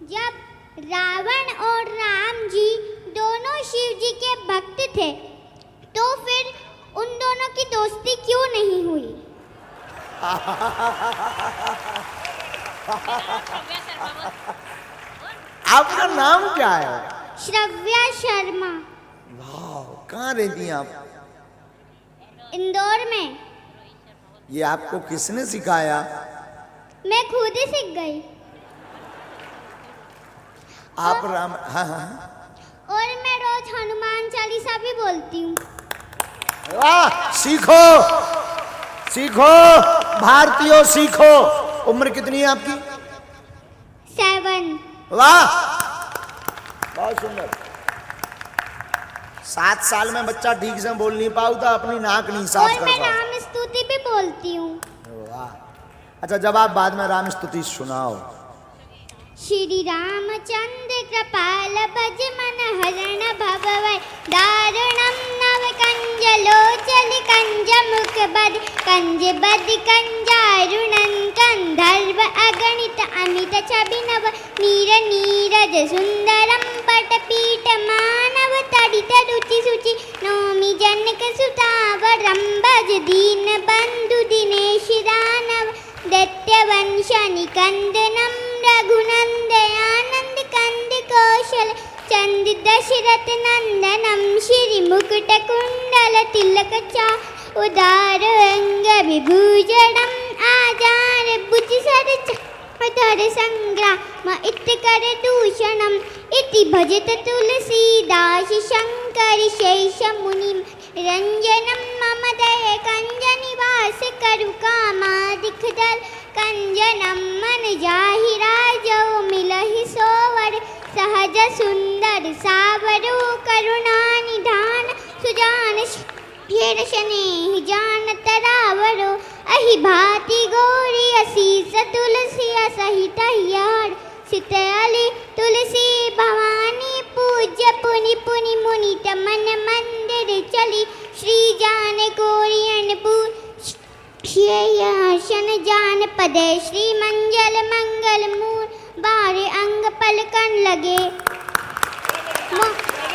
जब रावण और राम जी दोनों शिव जी के भक्त थे, तो फिर उन दोनों की दोस्ती क्यों नहीं हुई? आपका नाम क्या है? श्रव्या शर्मा। वाह, कहाँ रहती हैं आप? इंदौर में। ये आपको किसने सिखाया? मैं खुद ही सीख गई। आप राम, हाँ हाँ, और मैं रोज हनुमान चालीसा भी बोलती हूँ। वाह, सीखो सीखो भारतीयों, सीखो। उम्र कितनी है आपकी? 7। वाह, बहुत सुंदर। 7 साल में बच्चा ठीक से बोल नहीं पाता, अपनी नाक नहीं साफ और कर मैं पाता। राम स्तुति भी बोलती हूँ। वाह, अच्छा, जब आप बाद में राम स्तुति सुनाओ। श्री रामचंद्र कृपाल भज मन हरण भवै दारुणम नव कंज लोचन कंज मुख बद कंज बद कंजारुणन कंधर्व अगणित अमित छबिनव नीर नीरज सुंदरम पटपीठ मानव तडित रुचि सुचि नौमि जनक सुतावरम भज दीन बंधु दिनेश दानव दैत्यवंश निकंदनम रघुनंदयानंद कंद कौशल चंद दशरथ नंदनम श्री मुकुट कुंडल तिलक चा उदार अंग विभूषणम आजार भुज सर धर संग्राम इत कर दूषणम इति भजत तुलसीदास शंकर शेष मुनि रंजनम मम दय कंज निवास करु कामादिक दल कंजनम मन जाहि राजौ मिलहि सोवर सहज सुंदर सावरो करुणा निधान सुजान स्नेह जान तरावरो अहि भाति गौरी असीस तुलसी सहित यार सितली तुलसी भवानी पूज्य पुनि पुनि मुनि मन मंदिर चली श्री जान गौरियन पूज श्रेयसन जान पदे श्री मंगल मंगल मूल बारे अंग पलकन लगे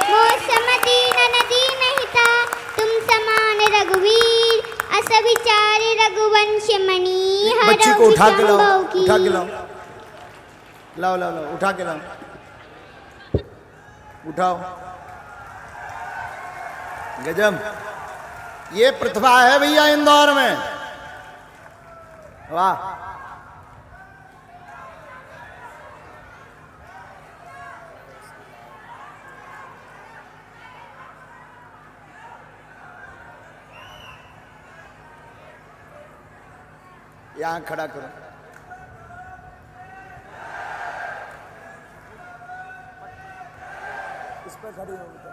मौसम दीन नदी नहीं था तुम समान रघुवीर अस विचार रघुवंश मणि बच्ची को उठा के लाओ, उठा के लाओ, लाओ लाओ लाओ, उठा के लाओ, उठाओ। गजब, ये प्रतिभा है भैया इंदौर में। वाह, यहां खड़ा करो। इस पर खड़ी हो बेटा।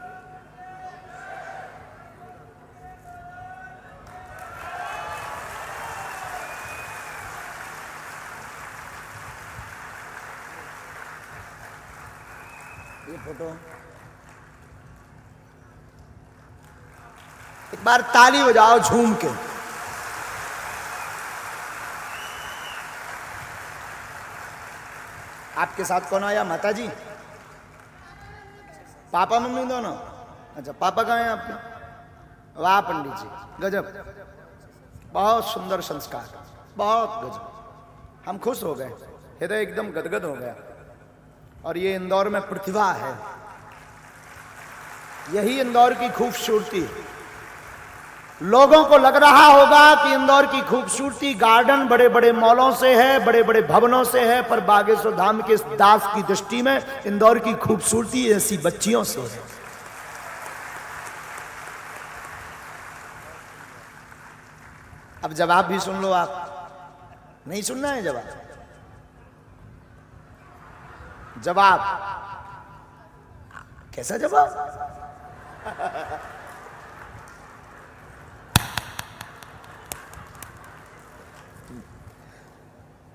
ये फोटो, एक बार ताली बजाओ झूम के। आपके साथ कौन आया? माता जी, पापा मम्मी दोनों? अच्छा, पापा कहाँ हैं आपके? वाह पंडित जी, गजब, बहुत सुंदर संस्कार, बहुत गजब। हम खुश हो गए, हृदय एकदम गदगद हो गया। और ये इंदौर में प्रतिभा है, यही इंदौर की खूबसूरती है। लोगों को लग रहा होगा कि इंदौर की खूबसूरती गार्डन बड़े बड़े मॉलों से है, बड़े बड़े भवनों से है, पर बागेश्वर धाम के दास की दृष्टि में इंदौर की खूबसूरती ऐसी बच्चियों से है। अब जवाब भी सुन लो। आप नहीं सुनना है जवाब? जवाब कैसा जवाब?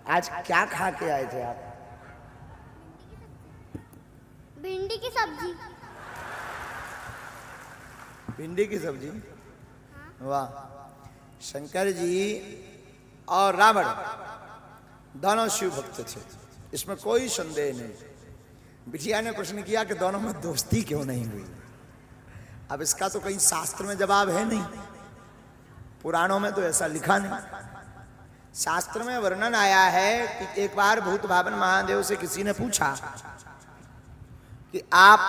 आज क्या खा के आए थे आप? भिंडी की सब्जी। भिंडी की सब्जी? वाह, शंकर जी और रावण दोनों शिव भक्त थे, इसमें कोई संदेह नहीं। बिटिया ने प्रश्न किया कि दोनों में दोस्ती क्यों नहीं हुई। अब इसका तो कहीं शास्त्र में जवाब है नहीं, पुराणों में तो ऐसा लिखा नहीं। शास्त्र में वर्णन आया है कि एक बार भूत भावन महादेव से किसी ने पूछा कि आप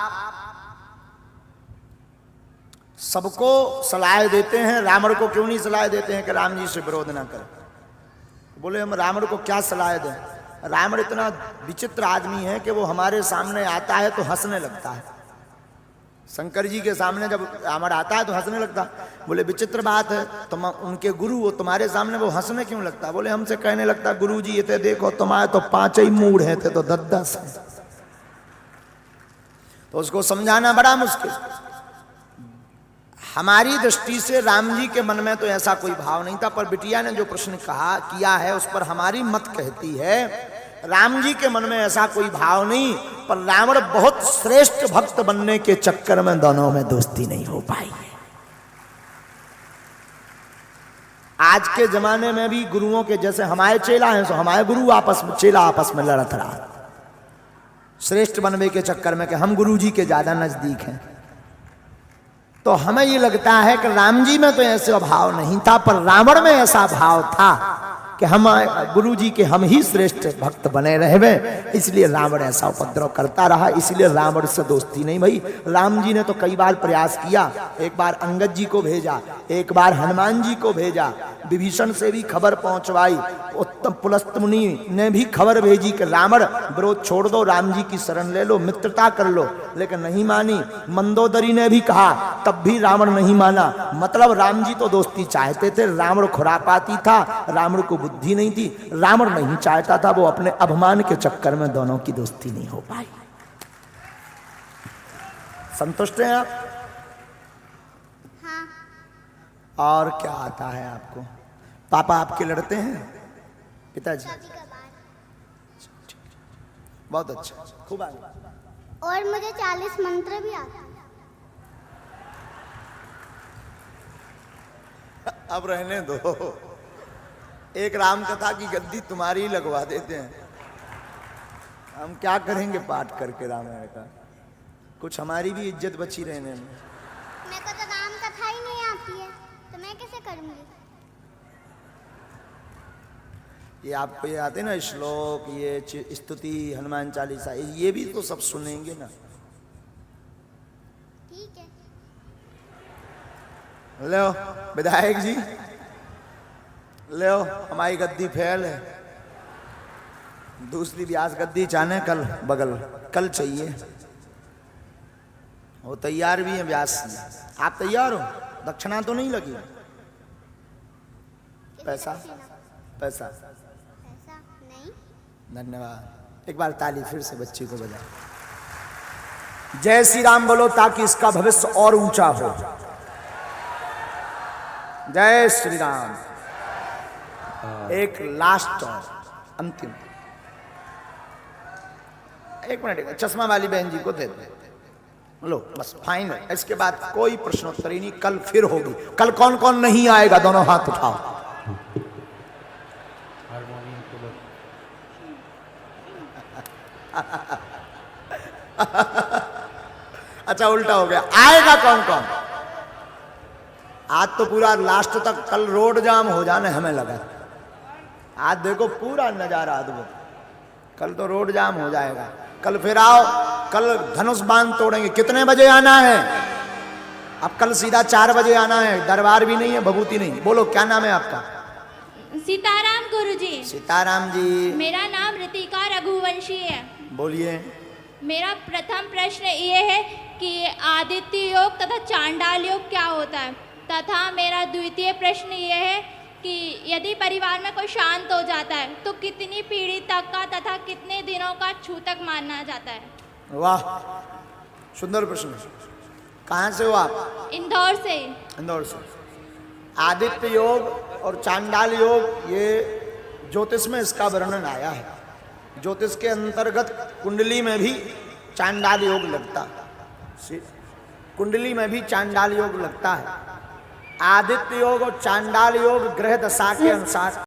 सबको सलाह देते हैं, रावण को क्यों नहीं सलाह देते हैं कि राम जी से विरोध ना करें। बोले हम रावण को क्या सलाह दें, रावण इतना विचित्र आदमी है कि वो हमारे सामने आता है तो हंसने लगता है। शंकर जी के सामने जब रावण आता है तो हंसने लगता। बोले विचित्र बात है, तुम उनके गुरु वो तुम्हारे सामने वो हंसने क्यों लगता। बोले हमसे कहने लगता गुरु जी ये थे देखो तुम्हारे तो 5 ही मूड है थे तो 10 है। तो उसको समझाना बड़ा मुश्किल। हमारी दृष्टि से राम जी के मन में तो ऐसा कोई भाव नहीं था, पर बिटिया ने जो प्रश्न कहा किया है उस पर हमारी मत कहती है राम जी के मन में ऐसा कोई भाव नहीं, पर रावण बहुत श्रेष्ठ भक्त बनने के चक्कर में दोनों में दोस्ती नहीं हो पाई है। आज के जमाने में भी गुरुओं के जैसे हमारे चेला हैं, तो हमारे गुरु आपस में चेला आपस में लड़त रहा श्रेष्ठ बनने के चक्कर में कि हम गुरु जी के ज्यादा नजदीक हैं। तो हमें ये लगता है कि राम जी में तो ऐसा भाव नहीं था, पर रावण में ऐसा भाव था कि हम गुरु जी के हम ही श्रेष्ठ भक्त बने रहे, इसलिए रावण ऐसा उपद्रव करता रहा, इसलिए रावण से दोस्ती नहीं भई। राम जी ने तो कई बार प्रयास किया, एक बार अंगद जी को भेजा, एक बार हनुमान जी को भेजा, विभीषण से भी खबर पहुंचवाई, उत्तम पुलस्त मुनि ने भी खबर भेजी कि रावण विरोध छोड़ दो, राम जी की शरण ले लो, मित्रता कर लो, लेकिन नहीं मानी। मंदोदरी ने भी कहा, तब भी रावण नहीं माना। मतलब राम जी तो दोस्ती चाहते थे, रावण खुरापाती था, रावण को बुद्धि नहीं थी, रावण नहीं चाहता था, वो अपने अभिमान के चक्कर में दोनों की दोस्ती नहीं हो पाई। संतुष्ट हैं आप? हाँ। और क्या आता है आपको? पापा आपके लड़ते हैं? पिताजी? बहुत अच्छा, खूब आगे। और मुझे 40 मंत्र भी आते हैं। अब रहने दो, एक राम कथा की गद्दी तुम्हारी ही लगवा देते हैं। हम क्या करेंगे पाठ करके रामायण का, कुछ हमारी भी इज्जत बची रहने में। मेरे को तो राम कथा ही नहीं आती है, तो मैं कैसे करूंगी? ये आपको ये आते ना श्लोक, ये स्तुति, हनुमान चालीसा, ये भी तो सब सुनेंगे ना। ठीक है। लो विधायक जी, लो हमारी गद्दी फैल है, दूसरी व्यास गद्दी चाहने कल बगल, कल चाहिए। वो तैयार भी है व्यास जी, आप तैयार हो? दक्षिणा तो नहीं लगी? पैसा पैसा ऐसा नहीं। धन्यवाद। एक बार ताली फिर से बच्ची को बजा। जय श्री राम बोलो ताकि इसका भविष्य और ऊंचा हो। जय श्री राम। एक लास्ट और अंतिम, एक मिनट, चश्मा वाली बहन जी को दे दो। लो बस फाइनल, इसके बाद कोई प्रश्नोत्तरी नहीं, कल फिर होगी। कल कौन कौन नहीं आएगा दोनों हाथ उठाओ। अच्छा उल्टा हो गया, आएगा कौन कौन? आज तो पूरा लास्ट तक, कल रोड जाम हो जाने हमें लगा। आज देखो पूरा नजारा अद्भुत, कल तो रोड जाम हो जाएगा। कल फिर आओ, कल धनुष बांध तोड़ेंगे। कितने बजे आना है? अब कल सीधा 4 बजे आना है, दरबार भी नहीं है, भभूति नहीं। बोलो क्या नाम है आपका? सीताराम गुरुजी। सीताराम जी। मेरा नाम ऋतिका रघुवंशी है। बोलिए। मेरा प्रथम प्रश्न ये है कि आदित्य योग तथा चांडाल योग क्या होता है, तथा मेरा द्वितीय प्रश्न ये है कि यदि परिवार में कोई शांत हो जाता है तो कितनी पीढ़ी तक का तथा कितने दिनों का छूतक माना जाता है? वाह सुंदर प्रश्न। कहाँ से हो आप? इंदौर से। इंदौर से। आदित्य योग और चांडाल योग, ये ज्योतिष में इसका वर्णन आया है। ज्योतिष के अंतर्गत कुंडली में भी चांडाल योग लगता है, कुंडली में भी चांडाल योग लगता है। आदित्य योग और चांडाल योग ग्रह दशा के अनुसार